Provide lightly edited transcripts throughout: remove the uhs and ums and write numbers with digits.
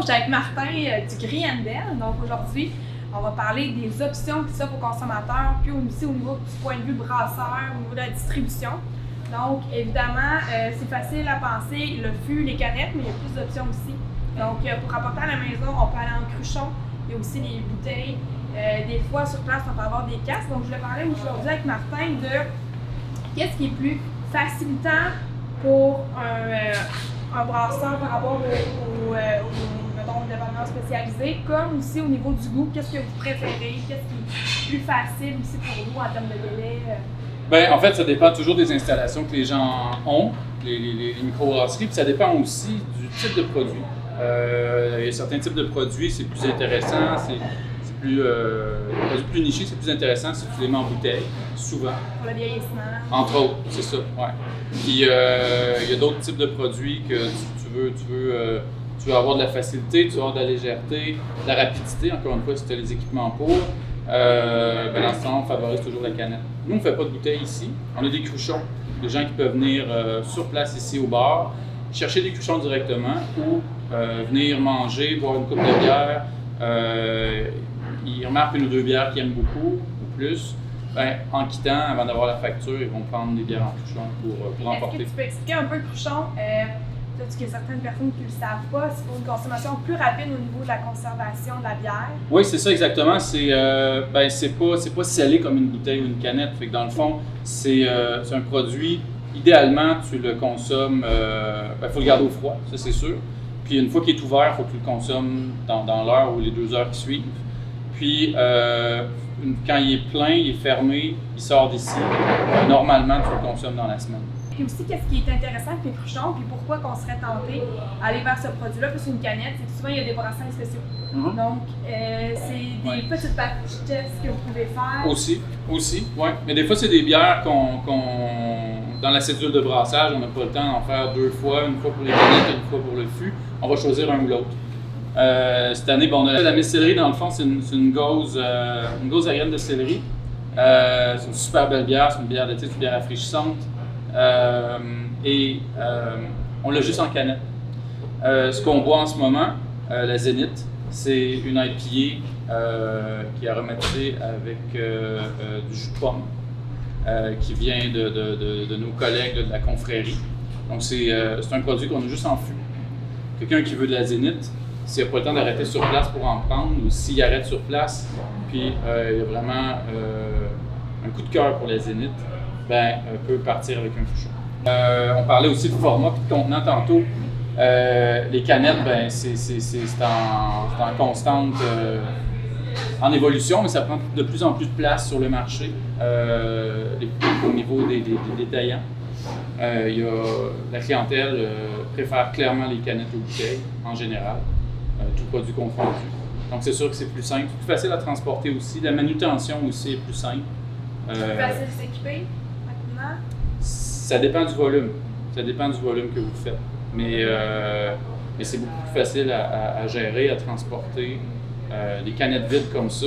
suis avec Martin du Griendel. Donc aujourd'hui, on va parler des options qui s'offrent aux consommateurs, puis aussi au niveau du point de vue brasseur, au niveau de la distribution. Donc évidemment, c'est facile à penser, le fût, les canettes, mais il y a plus d'options aussi. Donc pour apporter à la maison, on peut aller en cruchon, il y a aussi des bouteilles. Des fois, sur place, on peut avoir des casques. Donc je voulais parler aujourd'hui avec Martin de qu'est-ce qui est plus facilitant pour un brasseur par rapport au département spécialisé, comme aussi au niveau du goût, qu'est-ce que vous préférez, qu'est-ce qui est plus facile aussi pour vous en termes de délai? Ben, en fait, ça dépend toujours des installations que les gens ont, les microbrasseries, puis ça dépend aussi du type de produit. Il y a certains types de produits, c'est plus intéressant, c'est plus niché, c'est plus intéressant si tu les mets en bouteille, souvent. Pour le vieillissement. Entre autres, c'est ça, ouais. Puis il y a d'autres types de produits que tu veux avoir de la facilité, tu veux avoir de la légèreté, de la rapidité, encore une fois, si tu as les équipements pour. Dans ce temps, on favorise toujours la canette. Nous, on ne fait pas de bouteilles ici. On a des cruchons. Des gens qui peuvent venir sur place ici au bar, chercher des cruchons directement ou venir manger, boire une coupe de bière. Ils remarquent une ou deux bières qu'ils aiment beaucoup ou plus. En quittant, avant d'avoir la facture, ils vont prendre des bières en cruchon pour emporter. Est-ce que tu peux expliquer un peu le cruchon? Peut-être qu'il y a certaines personnes qui ne le savent pas, c'est pour une consommation plus rapide au niveau de la conservation de la bière. Oui, c'est ça exactement. C'est pas scellé comme une bouteille ou une canette. Fait que dans le fond, c'est un produit, idéalement, tu le consommes, faut le garder au froid, ça c'est sûr. Puis une fois qu'il est ouvert, il faut que tu le consommes dans l'heure ou les 2 heures qui suivent. Puis quand il est plein, il est fermé, il sort d'ici. Normalement, tu le consommes dans la semaine. Puis aussi, qu'est-ce qui est intéressant avec les cruchons, puis pourquoi qu'on serait tenté d'aller vers ce produit-là, plus une canette, c'est que souvent, il y a des brassins spéciaux. Mm-hmm. Donc, c'est des petites batches que vous pouvez faire. Aussi, oui. Mais des fois, c'est des bières dans la cédule de brassage, on n'a pas le temps d'en faire 2 fois, une fois pour les canettes et une fois pour le fût. On va choisir un ou l'autre. Cette année, on a la Mistillerie, dans le fond, c'est une gauze à graines de céleri. C'est une super belle bière, c'est une bière d'été, c'est une bière rafraîchissante. On l'a juste en canette. Ce qu'on boit en ce moment, la Zénith, c'est une IPA qui est aromatisée avec du jus de pomme qui vient de nos collègues de la confrérie. Donc c'est un produit qu'on a juste en fût. Quelqu'un qui veut de la Zénith, s'il n'a pas le temps d'arrêter sur place pour en prendre, ou s'il arrête sur place, puis il y a vraiment un coup de cœur pour la Zénith, peut partir avec un cruchon. On parlait aussi de format et de contenant tantôt. Les canettes, c'est en constante en évolution, mais ça prend de plus en plus de place sur le marché au niveau des détaillants. La clientèle préfère clairement les canettes aux bouteilles en général, tout produit confondu. Donc c'est sûr que c'est plus simple, c'est plus facile à transporter aussi. La manutention aussi est plus simple. C'est plus facile de s'équiper maintenant? Ça dépend du volume. Ça dépend du volume que vous faites. Mais c'est beaucoup plus facile à gérer, à transporter. Les canettes vides comme ça,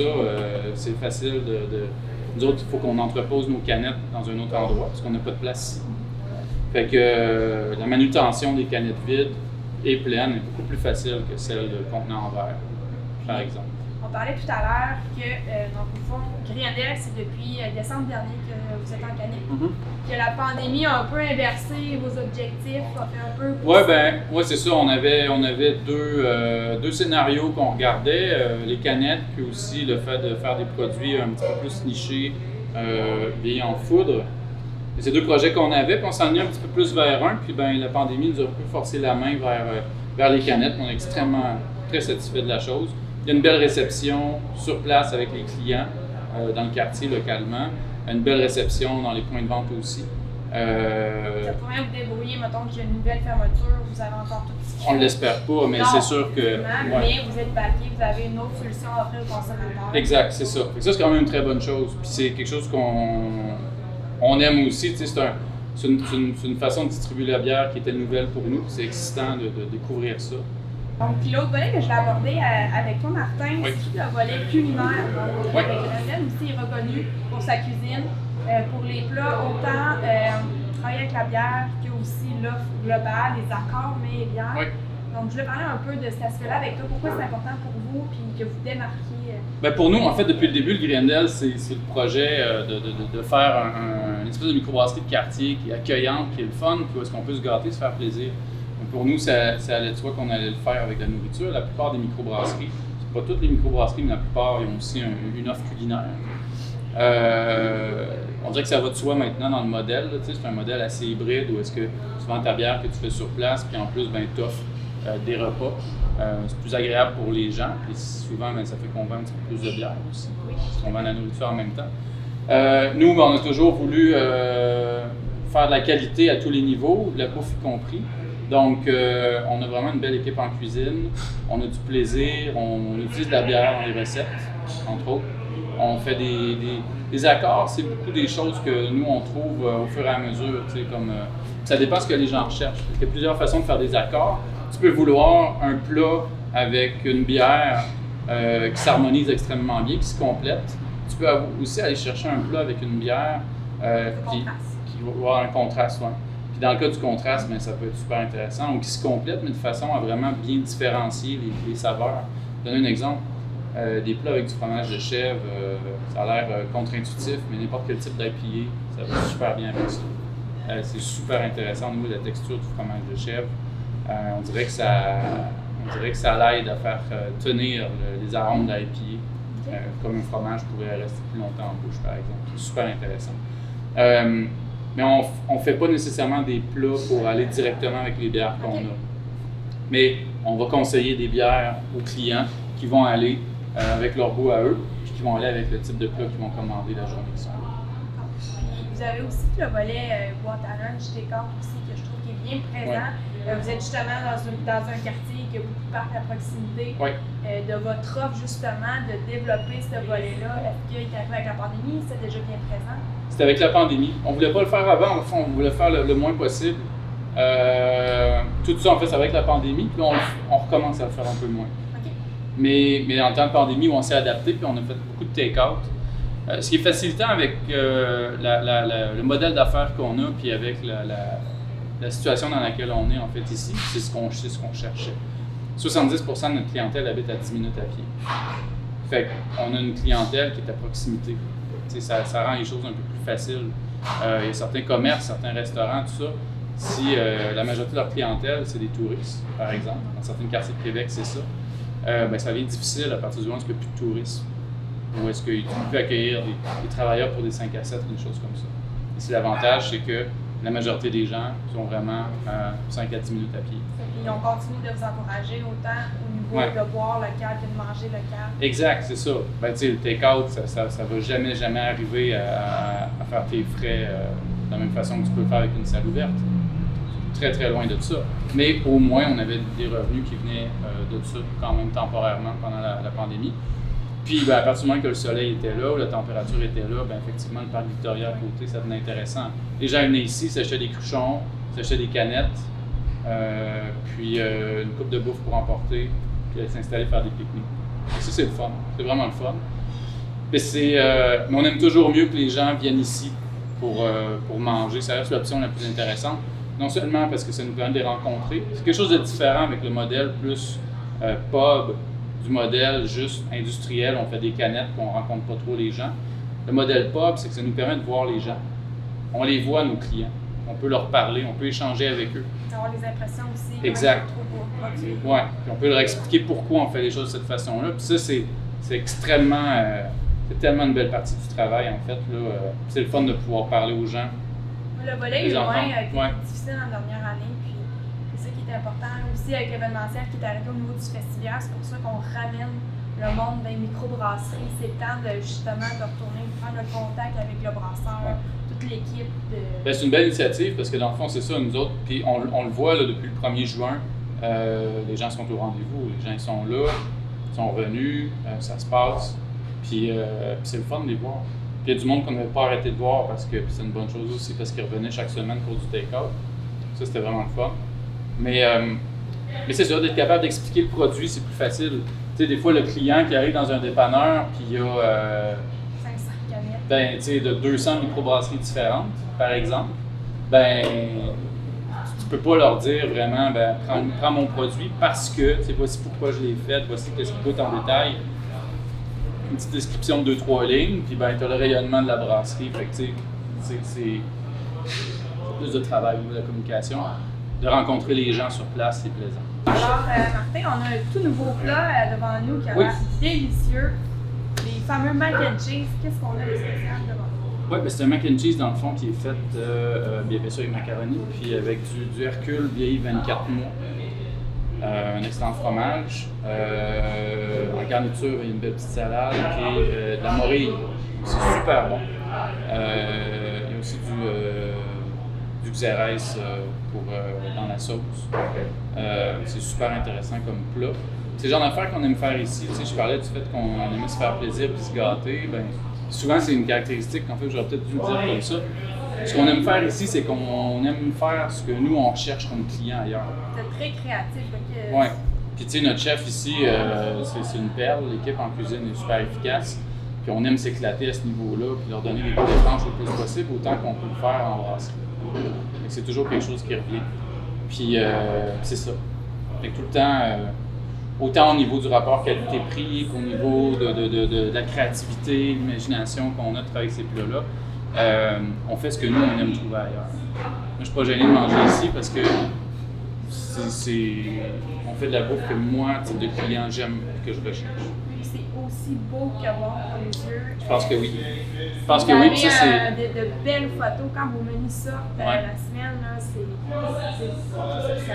c'est facile Nous autres, il faut qu'on entrepose nos canettes dans un autre endroit parce qu'on n'a pas de place ici. Fait que la manutention des canettes vides et pleines est beaucoup plus facile que celle de contenant en verre, par exemple. On parlait tout à l'heure que, donc, au fond, Griendel, c'est depuis décembre dernier que vous êtes en canette. Mm-hmm. Que la pandémie a un peu inversé vos objectifs, a fait un peu... Oui, c'est ça. On avait deux scénarios qu'on regardait, les canettes, puis aussi le fait de faire des produits un petit peu plus nichés, bien en foudre. Et c'est 2 projets qu'on avait, puis on s'en est un petit peu plus vers un, puis la pandémie nous a un peu forcé la main vers les canettes. On est extrêmement très satisfait de la chose. Il y a une belle réception sur place avec les clients, dans le quartier localement. Une belle réception dans les points de vente aussi. Ça pourrait vous débrouiller, mettons qu'il y a une nouvelle fermeture, vous avez encore tout ce on ne l'espère pas, mais c'est sûr que... Mais vous êtes baqué, vous avez une autre solution à offrir aux consommateurs. Exact, c'est ça. Ça, c'est quand même une très bonne chose. Puis c'est quelque chose qu'on aime aussi. C'est une façon de distribuer la bière qui était nouvelle pour nous. C'est excitant de découvrir ça. Donc, puis l'autre volet que je vais aborder avec toi, Martin, oui. c'est le volet culinaire. Donc, oui. Griendel aussi est reconnu pour sa cuisine, pour les plats, autant travailler avec la bière que aussi l'offre globale, les accords, mais et bières. Oui. Donc, je voulais parler un peu de cet aspect-là avec toi. Pourquoi c'est important pour vous puis que vous démarquiez? Ben pour nous, en fait, depuis le début, le Griendel, c'est le projet de faire une espèce de microbrasserie de quartier qui est accueillante, qui est le fun, puis où est-ce qu'on peut se gâter, se faire plaisir. Donc pour nous, ça allait de soi qu'on allait le faire avec la nourriture. La plupart des microbrasseries, c'est pas toutes les microbrasseries, mais la plupart, ils ont aussi une offre culinaire. On dirait que ça va de soi maintenant dans le modèle. C'est un modèle assez hybride où est-ce que tu vends ta bière que tu fais sur place, puis en plus, ben, tu offres des repas. C'est plus agréable pour les gens, puis souvent, ben, ça fait qu'on vend un petit peu plus de bière aussi, parce qu'on vend la nourriture en même temps. Nous, ben, on a toujours voulu faire de la qualité à tous les niveaux, de la bouffe y compris. Donc, on a vraiment une belle équipe en cuisine, on a du plaisir, on utilise de la bière dans les recettes, entre autres. On fait des accords, c'est beaucoup des choses que nous, on trouve au fur et à mesure, comme ça dépend de ce que les gens recherchent. Il y a plusieurs façons de faire des accords. Tu peux vouloir un plat avec une bière qui s'harmonise extrêmement bien, qui se complète. Tu peux aussi aller chercher un plat avec une bière qui va avoir un contraste. Ouais. Puis dans le cas du contraste, ben, ça peut être super intéressant, ou qui se complète, mais de façon à vraiment bien différencier les saveurs. Je vais donner un exemple. Des plats avec du fromage de chèvre, ça a l'air contre-intuitif, mais n'importe quel type d'IPA, ça va super bien avec ça. C'est super intéressant au niveau de la texture du fromage de chèvre. On dirait que ça l'aide à faire tenir les arômes d'IPA, comme un fromage pourrait rester plus longtemps en bouche, par exemple. C'est super intéressant. Mais on ne fait pas nécessairement des plats pour aller directement avec les bières qu'on a. Mais on va conseiller des bières aux clients qui vont aller avec leur goût à eux, puis qui vont aller avec le type de plat qu'ils vont commander la journée qui sont là. Vous avez aussi le volet boîte à lunch, décor aussi, que je trouve qui est bien présent. Ouais. Vous êtes justement dans un quartier qui a beaucoup de parcs à proximité. Ouais. De votre offre, justement, de développer ce volet-là. Est-ce qu'il est arrivé avec la pandémie? C'est déjà bien présent? C'était avec la pandémie. On ne voulait pas le faire avant, au fond, on voulait le faire le moins possible. Tout ça, en fait, c'est avec la pandémie, puis là, on recommence à le faire un peu moins. Mais en temps de pandémie, on s'est adapté, puis on a fait beaucoup de take-out. Ce qui est facilitant avec le modèle d'affaires qu'on a, puis avec la situation dans laquelle on est en fait ici, c'est ce qu'on cherchait. 70% de notre clientèle habite à 10 minutes à pied. Fait qu'on a une clientèle qui est à proximité. Ça rend les choses un peu plus faciles. Il y a certains commerces, certains restaurants, tout ça. Si la majorité de leur clientèle, c'est des touristes, par exemple, dans certains quartiers de Québec, c'est ça. Ben, ça devient difficile à partir du moment où il n'y a plus de tourisme, ou est-ce qu'il peut accueillir des travailleurs pour des 5 à 7 ou des choses comme ça. Ici, l'avantage, c'est que la majorité des gens sont vraiment à 5 à 10 minutes à pied. Et on continue de vous encourager autant au niveau de boire local que de manger local. Exact, c'est ça. Ben, tu sais, le take-out, ça va jamais arriver à faire tes frais de la même façon que tu peux le faire avec une salle ouverte. Très, très loin de ça. Mais au moins, on avait des revenus qui venaient de ça, quand même temporairement, pendant la pandémie. Puis, ben, à partir du moment que le soleil était là, ou la température était là, ben, effectivement, le parc Victoria à côté, ça devenait intéressant. Les gens venaient ici, s'achetaient des cruchons, s'achetaient des canettes, puis une coupe de bouffe pour emporter, puis aller s'installer faire des pique-niques. Ça, c'est le fun. C'est vraiment le fun. Mais on aime toujours mieux que les gens viennent ici pour manger. Ça reste l'option la plus intéressante. Non seulement parce que ça nous permet de les rencontrer, c'est quelque chose de différent avec le modèle plus pub, du modèle juste industriel, on fait des canettes puis on ne rencontre pas trop les gens. Le modèle pub, c'est que ça nous permet de voir les gens. On les voit, nos clients. On peut leur parler, on peut échanger avec eux. Avoir les impressions aussi. Exact. Oui, puis on peut leur expliquer pourquoi on fait les choses de cette façon-là. Puis ça, c'est extrêmement... c'est tellement une belle partie du travail, en fait. C'est le fun de pouvoir parler aux gens. Le volet humain a été difficile en dernière année, puis c'est ça qui est important aussi avec l'événementiel qui est arrivé au niveau du festival. C'est pour ça qu'on ramène le monde des microbrasseries. C'est le temps justement de retourner prendre le contact avec le brasseur, toute l'équipe. Ben, c'est une belle initiative parce que dans le fond, c'est ça, nous autres, puis on le voit là, depuis le 1er juin, les gens sont au rendez-vous, les gens sont là, sont revenus, ça se passe, puis c'est le fun de les voir. Puis il y a du monde qu'on n'avait pas arrêté de voir parce que c'est une bonne chose aussi parce qu'ils revenaient chaque semaine pour du take-out. Ça, c'était vraiment le fun. Mais c'est sûr, d'être capable d'expliquer le produit, c'est plus facile. Tu sais, des fois, le client qui arrive dans un dépanneur, puis il y a 500 canettes. Ben, tu sais, de 200 microbrasseries différentes, par exemple, ben, tu peux pas leur dire vraiment, ben, prends mon produit parce que, voici pourquoi je l'ai fait, voici qu'est-ce qui goûte en détail. Une petite description de 2-3 lignes, puis ben, tu as le rayonnement de la brasserie. Fait que, c'est plus de travail au niveau de la communication. De rencontrer les gens sur place, c'est plaisant. Alors, Martin, on a un tout nouveau plat devant nous qui a l'air délicieux. Les fameux mac and cheese. Qu'est-ce qu'on a de spécial devant nous? Oui, ben c'est un mac and cheese dans le fond qui est fait bien sûr avec macaroni, puis avec du Hercule vieilli 24 mois. Un excellent fromage. En garniture, il y a une belle petite salade et de la morille. C'est super bon. Il y a aussi du xérès dans la sauce. C'est super intéressant comme plat. C'est le genre d'affaires qu'on aime faire ici. Tu sais, je parlais du fait qu'on aime se faire plaisir et se gâter. Ben, souvent, c'est une caractéristique qu'en fait, j'aurais peut-être dû le dire comme ça. Ce qu'on aime faire ici, c'est qu'on aime faire ce que nous, on recherche comme client ailleurs. C'est très créatif. Oui. Puis tu sais, notre chef ici, c'est une perle. L'équipe en cuisine est super efficace. Puis on aime s'éclater à ce niveau-là, puis leur donner les coups de planche le plus possible, autant qu'on peut le faire en brasserie. C'est toujours quelque chose qui revient. Puis c'est ça. Fait que tout le temps, autant au niveau du rapport qualité-prix qu'au niveau de la créativité, l'imagination qu'on a de travailler avec ces plats-là, on fait ce que nous, on aime trouver ailleurs. Moi, je suis pas gêné de manger ici parce que on fait de la bouffe que moi, type de client, j'aime et que je recherche. C'est aussi beau qu'à voir pour les yeux. Je pense que oui. Je pense que oui. Puis ça, c'est de belles photos quand vos menus sortent la semaine, là,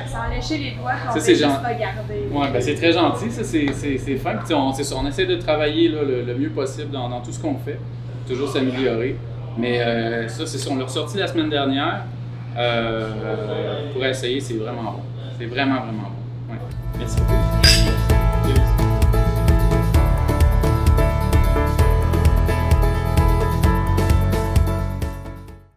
ça en lécher les doigts quand on peut juste regarder. Oui, ben c'est très gentil, ça, c'est fin. Puis on essaie de travailler là, le mieux possible dans tout ce qu'on fait, toujours s'améliorer. Mais ça, c'est ça, on l'a ressorti la semaine dernière. Pour essayer, c'est vraiment bon. C'est vraiment, vraiment bon. Ouais. Merci beaucoup.